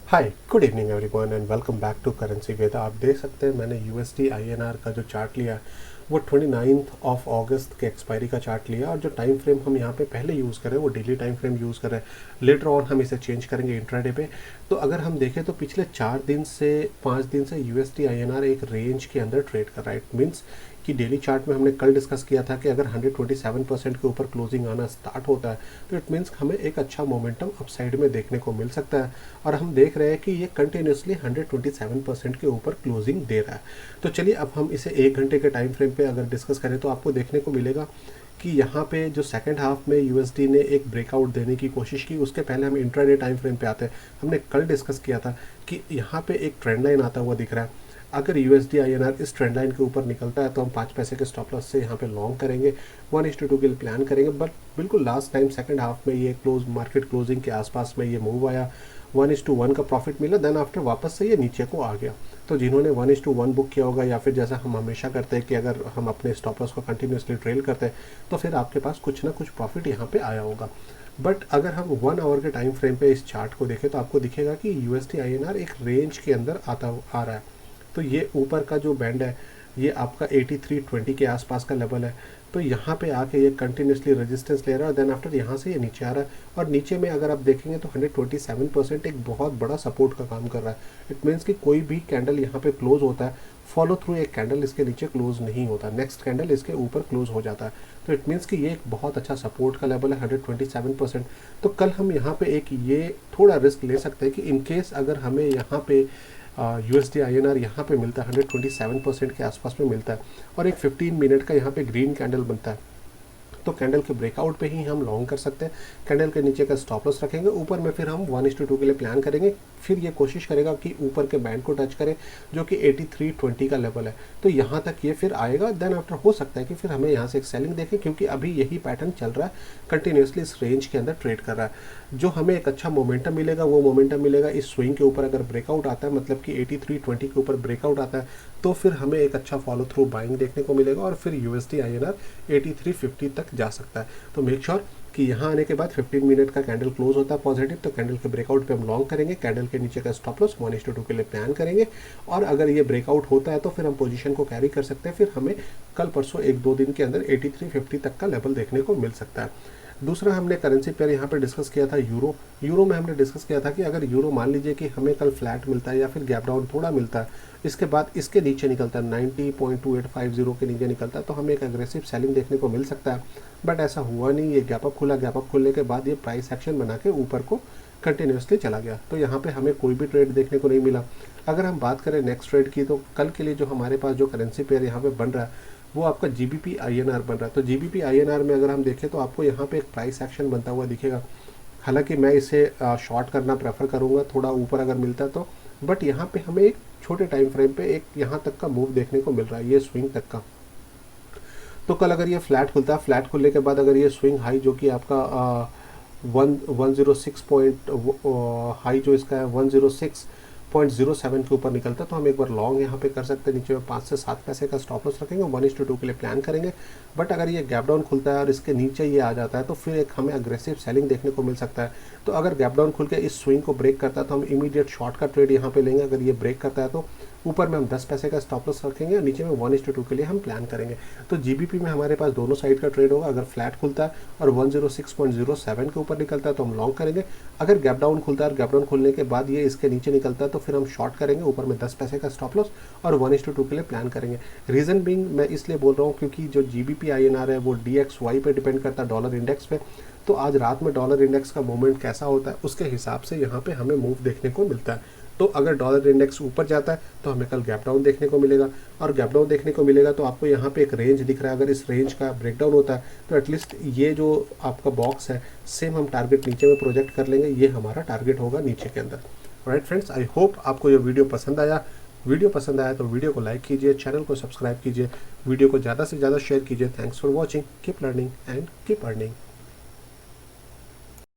Hi good evening everyone and welcome back to currency Veda. आप देख सकते हैं मैंने यूएसडी आईएनआर का जो चार्ट लिया वो 29 ऑफ अगस्त के एक्सपायरी का चार्ट लिया और जो टाइम फ्रेम हम यहाँ पे पहले यूज़ करें वो डेली टाइम फ्रेम यूज़ करें। लेटर ऑन हम इसे चेंज करेंगे इंट्राडे पे। तो अगर हम देखें तो पिछले 4 दिन से 5 दिन से यूएसडी आईएनआर एक रेंज के अंदर ट्रेड कर रहा है। इट मीन्स कि डेली चार्ट में हमने कल डिस्कस किया था कि अगर 127% के ऊपर क्लोजिंग आना स्टार्ट होता है तो इट मीन्स हमें एक अच्छा मोमेंटम अपसाइड में देखने को मिल सकता है। और हम देख रहे हैं कि ये कंटिन्यूसली 127% के ऊपर क्लोजिंग दे रहा है। तो चलिए अब हम इसे 1 घंटे के टाइम फ्रेम पे अगर डिस्कस करें तो आपको देखने को मिलेगा कि यहाँ पे जो सेकंड हाफ में यूएसडी ने एक ब्रेकआउट देने की कोशिश की। उसके पहले हम इंट्राडे टाइम फ्रेम पे आते हैं। हमने कल डिस्कस किया था कि यहाँ पे एक ट्रेंड लाइन आता हुआ दिख रहा है। अगर यूएसडी आईएनआर इस ट्रेंड लाइन के ऊपर निकलता है तो हम 5 पैसे के स्टॉप लॉस से यहाँ पे लॉन्ग करेंगे, 1:2 के लिए प्लान करेंगे। बट बिल्कुल लास्ट टाइम सेकंड हाफ में ये मार्केट क्लोजिंग के आसपास में ये मूव आया, 1:1 का प्रॉफिट मिला, देन आफ्टर वापस से ये नीचे को आ गया। तो जिन्होंने 1:1 बुक किया होगा या फिर जैसा हम हमेशा करते हैं कि अगर हम अपने स्टॉप लॉस को कंटिन्यूसली ट्रेल करते हैं तो फिर आपके पास कुछ ना कुछ प्रॉफिट यहाँ पे आया होगा। बट अगर हम 1 आवर के टाइम फ्रेम पे इस चार्ट को देखें तो आपको दिखेगा कि यूएसडी आईएनआर एक रेंज के अंदर आ रहा है। तो ये ऊपर का जो बैंड है ये आपका 8320 के आसपास का लेवल है। तो यहाँ पे आके ये कंटिन्यूसली रेजिस्टेंस ले रहा है और देन आफ्टर यहाँ से ये नीचे आ रहा है। और नीचे में अगर आप देखेंगे तो 127% एक बहुत बड़ा सपोर्ट का काम कर रहा है। इट मीन्स कि कोई भी कैंडल यहाँ पे क्लोज होता है, फॉलो थ्रू एक कैंडल इसके नीचे क्लोज नहीं होता, नेक्स्ट कैंडल इसके ऊपर क्लोज हो जाता है। तो इट मीन्स कि ये एक बहुत अच्छा सपोर्ट का लेवल है 127%। तो कल हम यहाँ पे एक ये थोड़ा रिस्क ले सकते हैं कि इनकेस अगर हमें यहाँ पे यूएसडी आईएनआर यहाँ पे मिलता है 127% के आसपास में मिलता है और एक 15 मिनट का यहाँ पे ग्रीन कैंडल बनता है तो कैंडल के ब्रेकआउट पे ही हम लॉन्ग कर सकते हैं। कैंडल के नीचे का स्टॉप लॉस रखेंगे, ऊपर में फिर हम 1:2 के लिए प्लान करेंगे। फिर ये कोशिश करेगा कि ऊपर के बैंड को टच करे जो कि 8320 का लेवल है। तो यहाँ तक ये फिर आएगा, देन आफ्टर हो सकता है कि फिर हमें यहाँ से एक सेलिंग देखें क्योंकि अभी यही पैटर्न चल रहा है, कंटिन्यूसली इस रेंज के अंदर ट्रेड कर रहा है। जो हमें एक अच्छा मोमेंटम मिलेगा वो मोमेंटम मिलेगा इस स्विंग के ऊपर। अगर ब्रेकआउट आता है मतलब कि 8320 के ऊपर ब्रेकआउट आता है तो फिर हमें एक अच्छा फॉलो थ्रू बाइंग देखने को मिलेगा और फिर यूएसडी आईएनआर 8350 तक जा सकता है। तो मेक श्योर कि यहाँ आने के बाद 15 मिनट का कैंडल क्लोज होता है पॉजिटिव तो कैंडल के ब्रेकआउट पे हम लॉन्ग करेंगे। कैंडल के नीचे का स्टॉप लॉस 1:2 के लिए प्लान करेंगे और अगर ये ब्रेकआउट होता है तो फिर हम पोजीशन को कैरी कर सकते हैं। फिर हमें कल परसों 1-2 दिन के अंदर 8350 तक का लेवल देखने को मिल सकता है। दूसरा हमने करेंसी पेयर यहाँ पे डिस्कस किया था यूरो में हमने डिस्कस किया था कि अगर यूरो मान लीजिए कि हमें कल फ्लैट मिलता है या फिर गैप डाउन थोड़ा मिलता है, इसके बाद इसके नीचे निकलता है 90.2850 के नीचे निकलता है तो हमें एक अग्रेसिव सेलिंग देखने को मिल सकता है। बट ऐसा हुआ नहीं, ये गैप अप खुला, गैप अप खुलने के बाद ये प्राइस एक्शन बना के ऊपर को कंटिन्यूसली चला गया। तो यहाँ पे हमें कोई भी ट्रेड देखने को नहीं मिला। अगर हम बात करें नेक्स्ट ट्रेड की तो कल के लिए जो हमारे पास जो करेंसी पेयर यहाँ पे बन रहा है वो आपका जीबीपी आईएनआर बन रहा है। तो जीबीपी आईएनआर में अगर हम देखें तो आपको यहाँ पे एक प्राइस एक्शन बनता हुआ दिखेगा। हालांकि मैं इसे शॉर्ट करना प्रेफर करूँगा थोड़ा ऊपर अगर मिलता है तो, बट यहाँ पे हमें एक छोटे टाइम फ्रेम पे एक यहाँ तक का मूव देखने को मिल रहा है, ये स्विंग तक का। तो कल अगर ये फ्लैट खुलता है, फ्लैट खुलने के बाद अगर ये स्विंग हाई जो कि आपका 106 पॉइंट हाई जो इसका है 106.07 के ऊपर निकलता है तो हम एक बार लॉन्ग यहाँ पे कर सकते हैं। नीचे में 5 से 7 पैसे का स्टॉप लॉस रखेंगे, 1:2 के लिए प्लान करेंगे। बट अगर ये गैप डाउन खुलता है और इसके नीचे ये आ जाता है तो फिर एक हमें अग्रेसिव सेलिंग देखने को मिल सकता है। तो अगर गैप डाउन खुल के इस स्विंग को ब्रेक करता है तो हम इमीडिएट शॉर्ट का ट्रेड यहाँ पे लेंगे। अगर ये ब्रेक करता है तो ऊपर में हम 10 पैसे का स्टॉप लॉस रखेंगे और नीचे में 1:2 के लिए हम प्लान करेंगे। तो जीबीपी में हमारे पास दोनों साइड का ट्रेड होगा। अगर फ्लैट खुलता है और 106.07 के ऊपर निकलता है तो हम लॉन्ग करेंगे। अगर गैप डाउन खुलता है और गैप डाउन खुलने के बाद ये इसके नीचे निकलता है तो फिर हम शॉर्ट करेंगे, ऊपर में 10 पैसे का स्टॉप लॉस और 1:2 के लिए प्लान करेंगे। रीज़न बिंग मैं इसलिए बोल रहा हूँ क्योंकि जो जीबीपी आईएनआर है वो DXY पे डिपेंड करता है, डॉलर इंडेक्स पे। तो आज रात में डॉलर इंडेक्स का मूवमेंट कैसा होता है उसके हिसाब से यहाँ पे हमें मूव देखने को मिलता है। तो अगर डॉलर इंडेक्स ऊपर जाता है तो हमें कल गैप डाउन देखने को मिलेगा और गैप डाउन देखने को मिलेगा तो आपको यहाँ पे एक रेंज दिख रहा है। अगर इस रेंज का ब्रेकडाउन होता है तो एटलीस्ट ये जो आपका बॉक्स है सेम हम टारगेट नीचे में प्रोजेक्ट कर लेंगे, ये हमारा टारगेट होगा नीचे के अंदर। राइट फ्रेंड्स, आई होप आपको ये वीडियो पसंद आया। वीडियो पसंद आया तो वीडियो को लाइक कीजिए, चैनल को सब्सक्राइब कीजिए, वीडियो को ज़्यादा से ज़्यादा शेयर कीजिए। Thanks for watching, keep learning and keep earning.